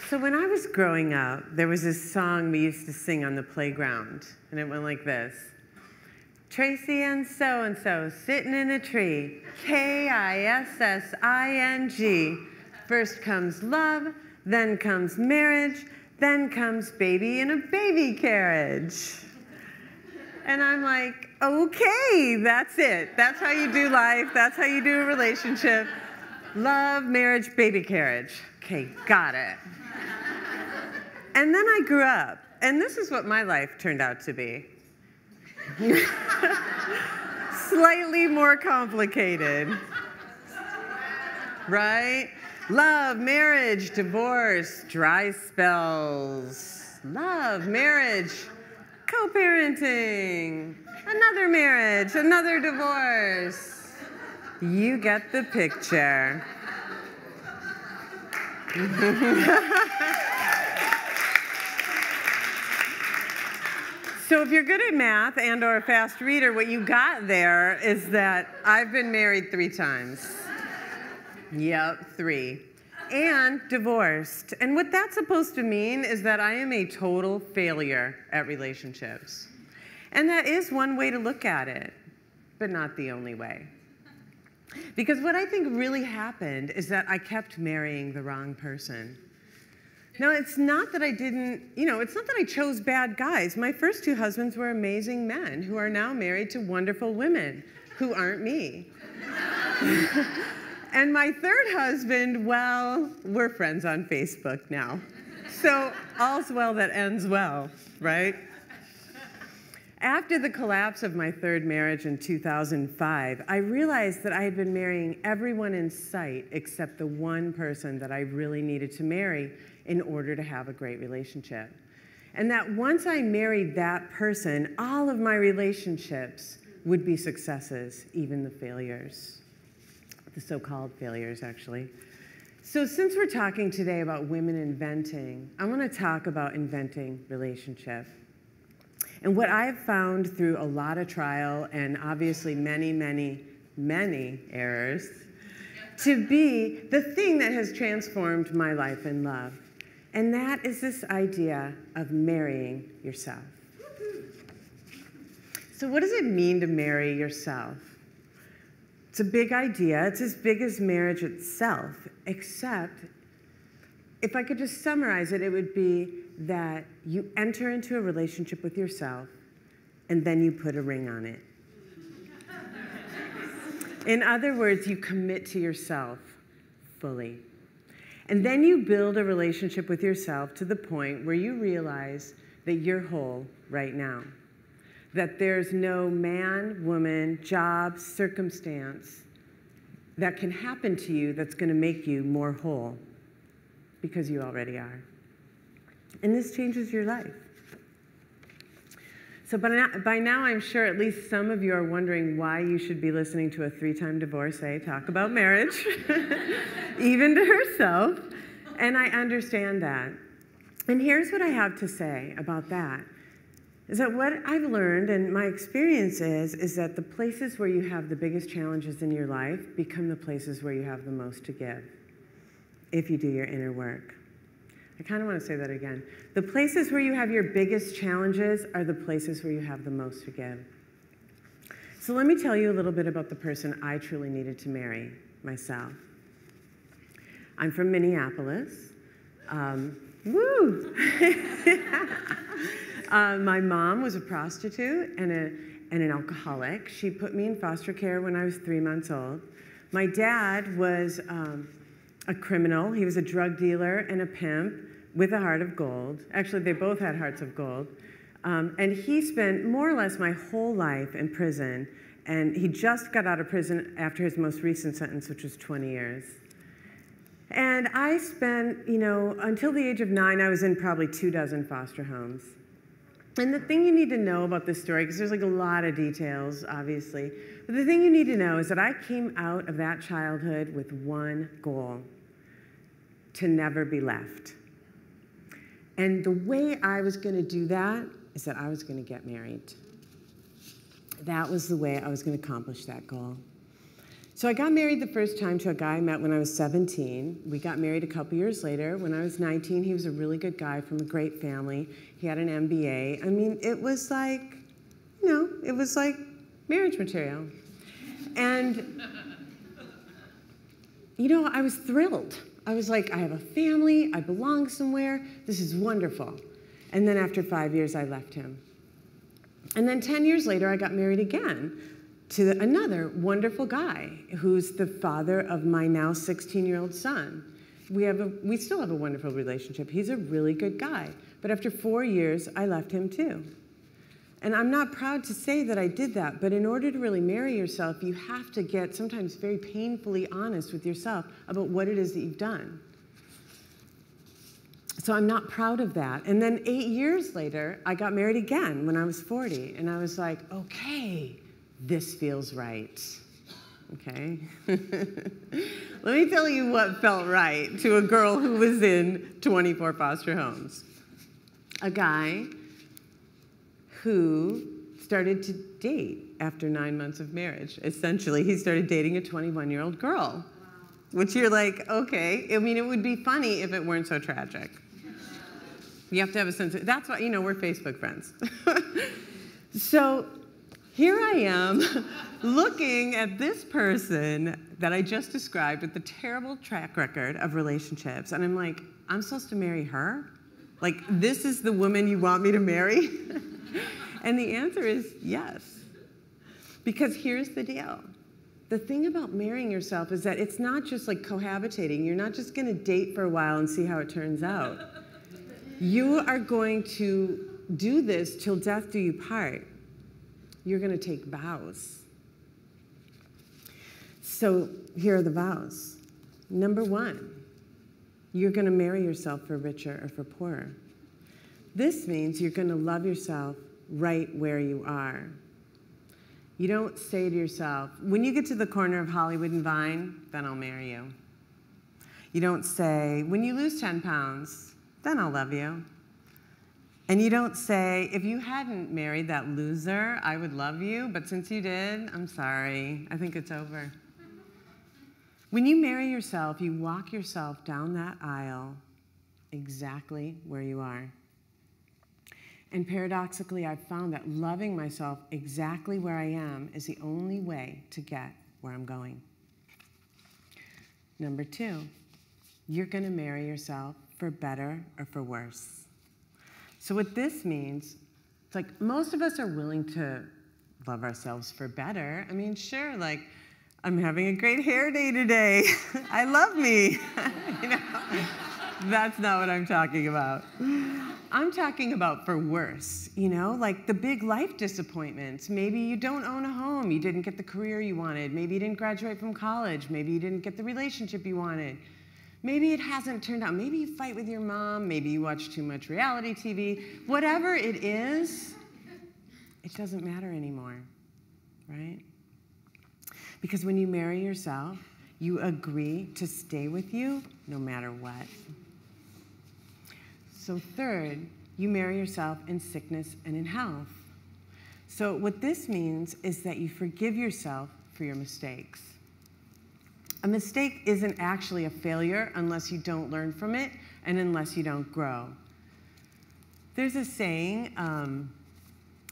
So when I was growing up, there was this song we used to sing on the playground, and it went like this. Tracy and so sitting in a tree, Kissing. First comes love, then comes marriage, then comes baby in a baby carriage. And I'm like, okay, that's it. That's how you do life. That's how you do a relationship. Love, marriage, baby carriage. Okay, got it. And then I grew up, and this is what my life turned out to be. Slightly more complicated, right? Love, marriage, divorce, dry spells. Love, marriage, co-parenting, another marriage, another divorce. You get the picture. So if you're good at math and or a fast reader, what you got there is that I've been married 3 times. Yep, 3. And divorced. And what that's supposed to mean is that I am a total failure at relationships. And that is one way to look at it, but not the only way. Because what I think really happened is that I kept marrying the wrong person. Now, it's not that I didn't, it's not that I chose bad guys. My first 2 husbands were amazing men who are now married to wonderful women who aren't me. And my 3rd husband, well, we're friends on Facebook now. So all's well that ends well, right? After the collapse of my 3rd marriage in 2005, I realized that I had been marrying everyone in sight except the one person that I really needed to marry in order to have a great relationship. And that once I married that person, all of my relationships would be successes, even the failures. The so-called failures, actually. So since we're talking today about women inventing, I want to talk about inventing relationship. And what I've found through a lot of trial and obviously many, many, many errors to be the thing that has transformed my life in love. And that is this idea of marrying yourself. So what does it mean to marry yourself? It's a big idea. It's as big as marriage itself, except if I could just summarize it, it would be that you enter into a relationship with yourself and then you put a ring on it. In other words, you commit to yourself fully. And then you build a relationship with yourself to the point where you realize that you're whole right now. That there's no man, woman, job, circumstance that can happen to you that's going to make you more whole, because you already are. And this changes your life. So by now, I'm sure at least some of you are wondering why you should be listening to a 3-time divorcee talk about marriage, even to herself. And I understand that. And here's what I have to say about that. Is that what I've learned, and my experience is that the places where you have the biggest challenges in your life become the places where you have the most to give, if you do your inner work. I kind of want to say that again. The places where you have your biggest challenges are the places where you have the most to give. So let me tell you a little bit about the person I truly needed to marry, myself. I'm from Minneapolis. Woo! My mom was a prostitute and an alcoholic. She put me in foster care when I was 3 months old. My dad was a criminal. He was a drug dealer and a pimp with a heart of gold. Actually, they both had hearts of gold. And he spent more or less my whole life in prison. And he just got out of prison after his most recent sentence, which was 20 years. And I spent, until the age of 9, I was in probably 24 foster homes. And the thing you need to know about this story, because there's like a lot of details, obviously, but the thing you need to know is that I came out of that childhood with one goal: to never be left. And the way I was going to do that is that I was going to get married. That was the way I was going to accomplish that goal. So I got married the first time to a guy I met when I was 17. We got married a couple years later. When I was 19, he was a really good guy from a great family. He had an MBA. I mean, it was like, you know, it was like marriage material. And, you know, I was thrilled. I was like, I have a family, I belong somewhere, this is wonderful. And then after 5 years, I left him. And then 10 years later, I got married again to another wonderful guy who's the father of my now 16-year-old son. We still have a wonderful relationship. He's a really good guy. But after 4 years, I left him too. And I'm not proud to say that I did that, but in order to really marry yourself, you have to get sometimes very painfully honest with yourself about what it is that you've done. So I'm not proud of that. And then 8 years later, I got married again when I was 40. And I was like, okay, this feels right. Okay? Let me tell you what felt right to a girl who was in 24 foster homes. A guy who started to date after 9 months of marriage. Essentially, he started dating a 21-year-old girl. Wow. Which you're like, okay. I mean, it would be funny if it weren't so tragic. You have to have a sense of, that's why, you know, we're Facebook friends. So here I am looking at this person that I just described with the terrible track record of relationships. And I'm like, I'm supposed to marry her? Like, this is the woman you want me to marry? And the answer is yes. Because here's the deal. The thing about marrying yourself is that it's not just like cohabitating. You're not just going to date for a while and see how it turns out. You are going to do this till death do you part. You're going to take vows. So here are the vows. Number 1, you're going to marry yourself for richer or for poorer. This means you're going to love yourself right where you are. You don't say to yourself, when you get to the corner of Hollywood and Vine, then I'll marry you. You don't say, when you lose 10 pounds, then I'll love you. And you don't say, if you hadn't married that loser, I would love you, but since you did, I'm sorry, I think it's over. When you marry yourself, you walk yourself down that aisle exactly where you are. And paradoxically, I've found that loving myself exactly where I am is the only way to get where I'm going. Number 2, you're going to marry yourself for better or for worse. So what this means, it's like most of us are willing to love ourselves for better. I mean, sure, like, I'm having a great hair day today. I love me. You know, that's not what I'm talking about. I'm talking about for worse, you know, like the big life disappointments. Maybe you don't own a home. You didn't get the career you wanted. Maybe you didn't graduate from college. Maybe you didn't get the relationship you wanted. Maybe it hasn't turned out. Maybe you fight with your mom. Maybe you watch too much reality TV. Whatever it is, it doesn't matter anymore, right? Because when you marry yourself, you agree to stay with you no matter what. So third, you marry yourself in sickness and in health. So what this means is that you forgive yourself for your mistakes. A mistake isn't actually a failure unless you don't learn from it and unless you don't grow. There's a saying,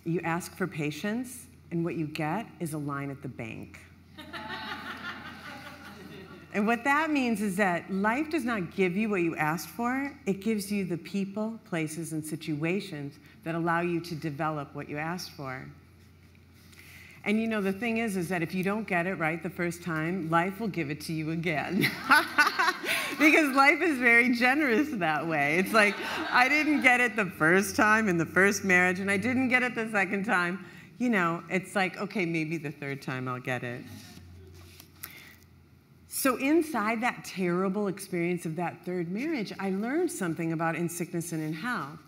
you ask for patience, and what you get is a line at the bank. And what that means is that life does not give you what you asked for. It gives you the people, places, and situations that allow you to develop what you asked for. And you know, the thing is that if you don't get it right the first time, life will give it to you again. Because life is very generous that way. It's like, I didn't get it the first time in the first marriage, and I didn't get it the second time. You know, it's like, okay, maybe the third time I'll get it. So inside that terrible experience of that third marriage, I learned something about in sickness and in health.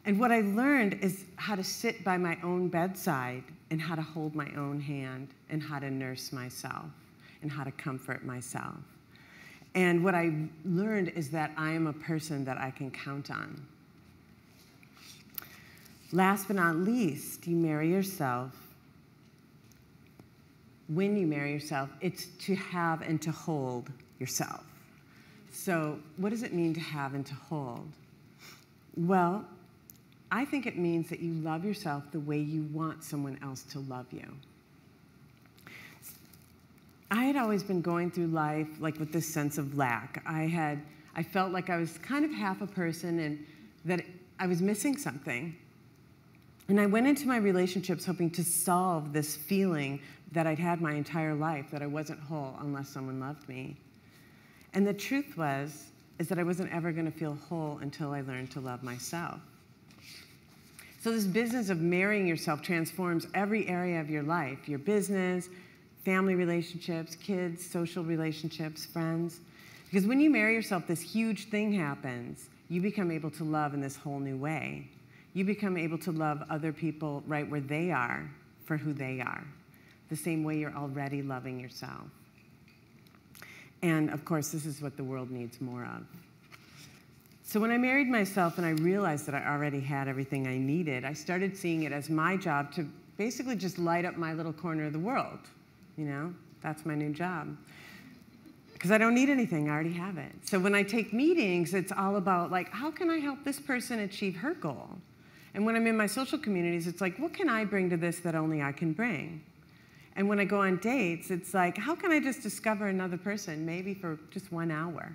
And what I learned is how to sit by my own bedside and how to hold my own hand and how to nurse myself and how to comfort myself. And what I learned is that I am a person that I can count on. Last but not least, you marry yourself when you marry yourself, it's to have and to hold yourself. So what does it mean to have and to hold? Well, I think it means that you love yourself the way you want someone else to love you. I had always been going through life like with this sense of lack. I felt like I was kind of half a person and that I was missing something. And I went into my relationships hoping to solve this feeling that I'd had my entire life, that I wasn't whole unless someone loved me. And the truth is that I wasn't ever going to feel whole until I learned to love myself. So this business of marrying yourself transforms every area of your life, your business, family relationships, kids, social relationships, friends. Because when you marry yourself, this huge thing happens. You become able to love in this whole new way. You become able to love other people right where they are for who they are, the same way you're already loving yourself. And of course, this is what the world needs more of. So when I married myself and I realized that I already had everything I needed, I started seeing it as my job to basically just light up my little corner of the world. You know, that's my new job. Because I don't need anything, I already have it. So when I take meetings, it's all about like, how can I help this person achieve her goal? And when I'm in my social communities, it's like, what can I bring to this that only I can bring? And when I go on dates, it's like, how can I just discover another person, maybe for just 1 hour?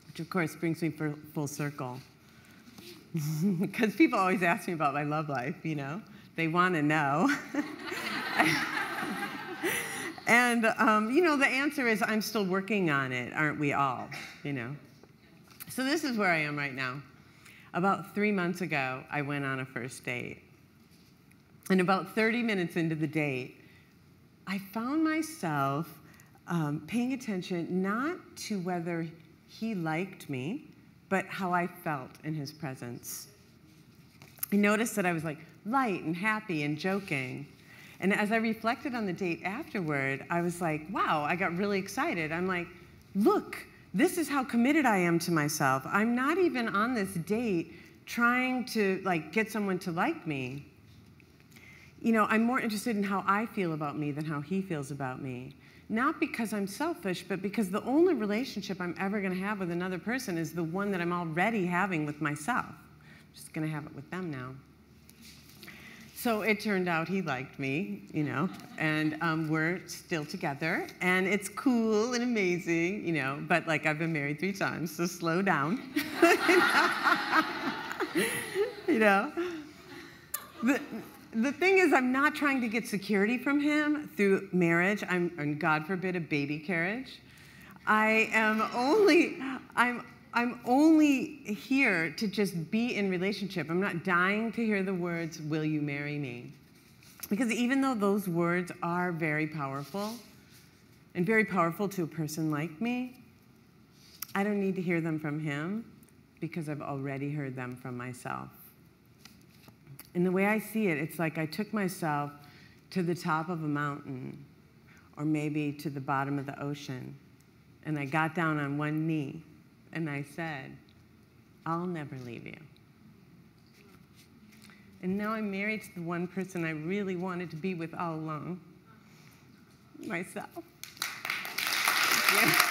Which of course brings me full circle. Because people always ask me about my love life, you know? They want to know. And, you know, the answer is I'm still working on it, aren't we all, you know? So this is where I am right now. About 3 months ago, I went on a first date. And about 30 minutes into the date, I found myself paying attention not to whether he liked me, but how I felt in his presence. I noticed that I was like light and happy and joking. And as I reflected on the date afterward, I was like, wow, I got really excited. I'm like, look, this is how committed I am to myself. I'm not even on this date trying to like get someone to like me. You know, I'm more interested in how I feel about me than how he feels about me. Not because I'm selfish, but because the only relationship I'm ever going to have with another person is the one that I'm already having with myself. I'm just going to have it with them now. So it turned out he liked me, you know, and we're still together, and it's cool and amazing, you know, but like I've been married 3 times, so slow down. You know? The thing is, I'm not trying to get security from him through marriage, and God forbid, a baby carriage. I'm only here to just be in relationship. I'm not dying to hear the words, will you marry me? Because even though those words are very powerful, and very powerful to a person like me, I don't need to hear them from him because I've already heard them from myself. And the way I see it, it's like I took myself to the top of a mountain, or maybe to the bottom of the ocean, and I got down on one knee, and I said, I'll never leave you. And now I'm married to the one person I really wanted to be with all along, myself. Yeah.